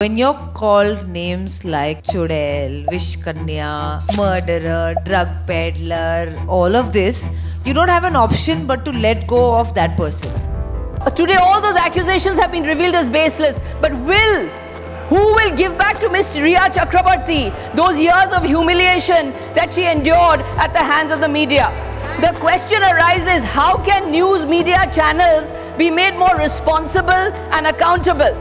When you're called names like Chudel, Vishkanya, murderer, drug peddler, all of this, you don't have an option but to let go of that person. Today all those accusations have been revealed as baseless, but who will give back to Ms. Rhea Chakrabarti those years of humiliation that she endured at the hands of the media? The question arises, how can news media channels be made more responsible and accountable?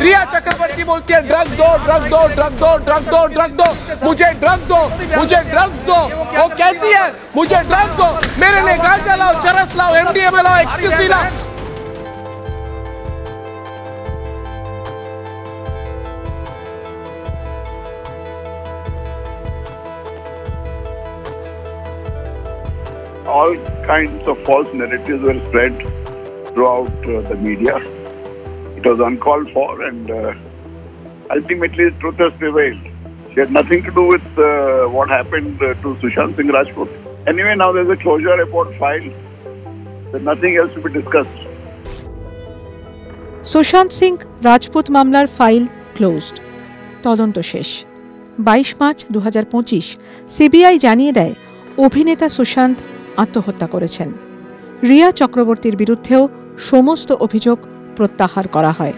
रिया चक्रवर्ती बोलती है drug दो drug दो drug दो drug दो drug दो मुझे drug दो मुझे ड्रग्स दो। वो कहती है मुझे ड्रग दो, मेरे लिए गांजा लाओ, चरस लाओ, एमडीएमए लाओ, एक्सक्यूसी लाओ। All kinds of false narratives were spread throughout the media. It was uncalled for, and ultimately truth has prevailed. She had nothing to do with what happened to Sushant Singh Rajput. Anyway, now there's a closure report filed. There's nothing else to be discussed. Sushant Singh Rajput মামলার file closed, তদন্ত শেষ। 22 March 2025 CBI জানিয়ে দেয় অভিনেতা সুশান্ত আত্মহত্যা করেছেন। রিয়া চক্রবর্তীর বিরুদ্ধেও সমস্ত অভিযোগ প্রত্যাহার করা হয়।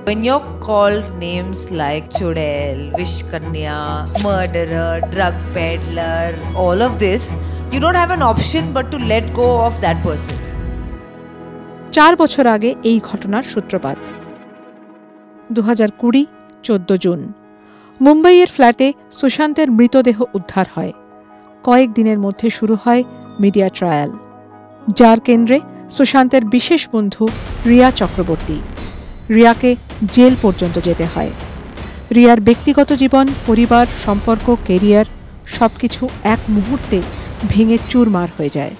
When you're called names like Chudel, Vishkanya, murderer, drug peddler, all of this, you don't have an option but to let go of that person. 4 বছর আগে এই ঘটনার সূত্রপাত। 2020 14 জুন মুম্বাইয়ের ফ্ল্যাটে সুশান্তের মৃতদেহ উদ্ধার হয়। কয়েকদিনের মধ্যে শুরু হয় মিডিয়া ট্রায়াল, যার কেন্দ্রে সুশান্তের বিশেষ বন্ধু রিয়া চক্রবর্তী। রিয়াকে জেল পর্যন্ত যেতে হয়। রিয়ার ব্যক্তিগত জীবন, পরিবার, সম্পর্ক, কেরিয়ার সবকিছু এক মুহূর্তে ভেঙে চুরমার হয়ে যায়।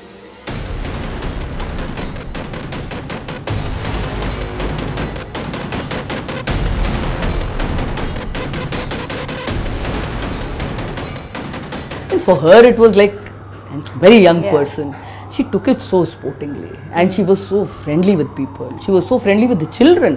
For her it was like a very young person. She took it so sportingly and she was so friendly with people. She was so friendly with the children.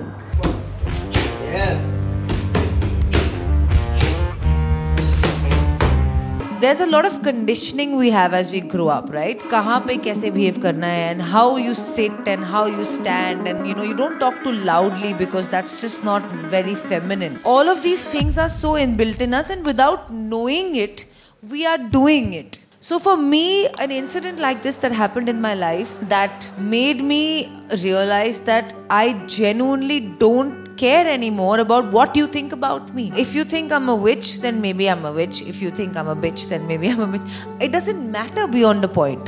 There's a lot of conditioning we have as we grow up, right? कहाँ पे कैसे behave करना है, and how you sit and how you stand, and you don't talk too loudly because that's just not very feminine. All of these things are so inbuilt in us, and without knowing it, we are doing it. So for me, an incident like this that happened in my life that made me realize that I genuinely don't care anymore about what you think about me. If you think I'm a witch, then maybe I'm a witch. If you think I'm a bitch, then maybe I'm a bitch. It doesn't matter beyond a point.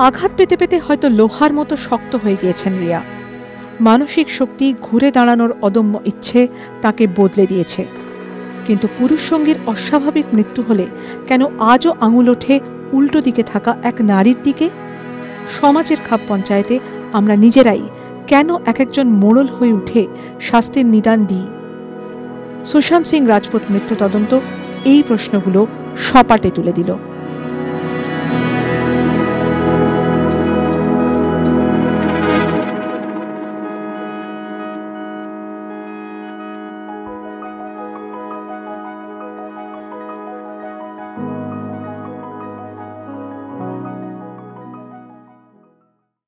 আঘাত পেতে পেতে হয়তো লোহার মতো শক্ত হয়ে গিয়েছেন রিয়া। মানসিক শক্তি, ঘুরে দাঁড়ানোর অদম্য ইচ্ছে তাকে বদলে দিয়েছে। কিন্তু পুরুষ সঙ্গীর অস্বাভাবিক মৃত্যু হলে কেন আজও আঙুল ওঠে উল্টো দিকে থাকা এক নারীর দিকে? সমাজের খাপ পঞ্চায়েতে আমরা নিজেরাই কেন একজন মোড়ল হয়ে উঠে শাস্তির নিদান দিই? সুশান্ত সিং রাজপুত মৃত্যু তদন্ত এই প্রশ্নগুলো সপাটে তুলে দিল।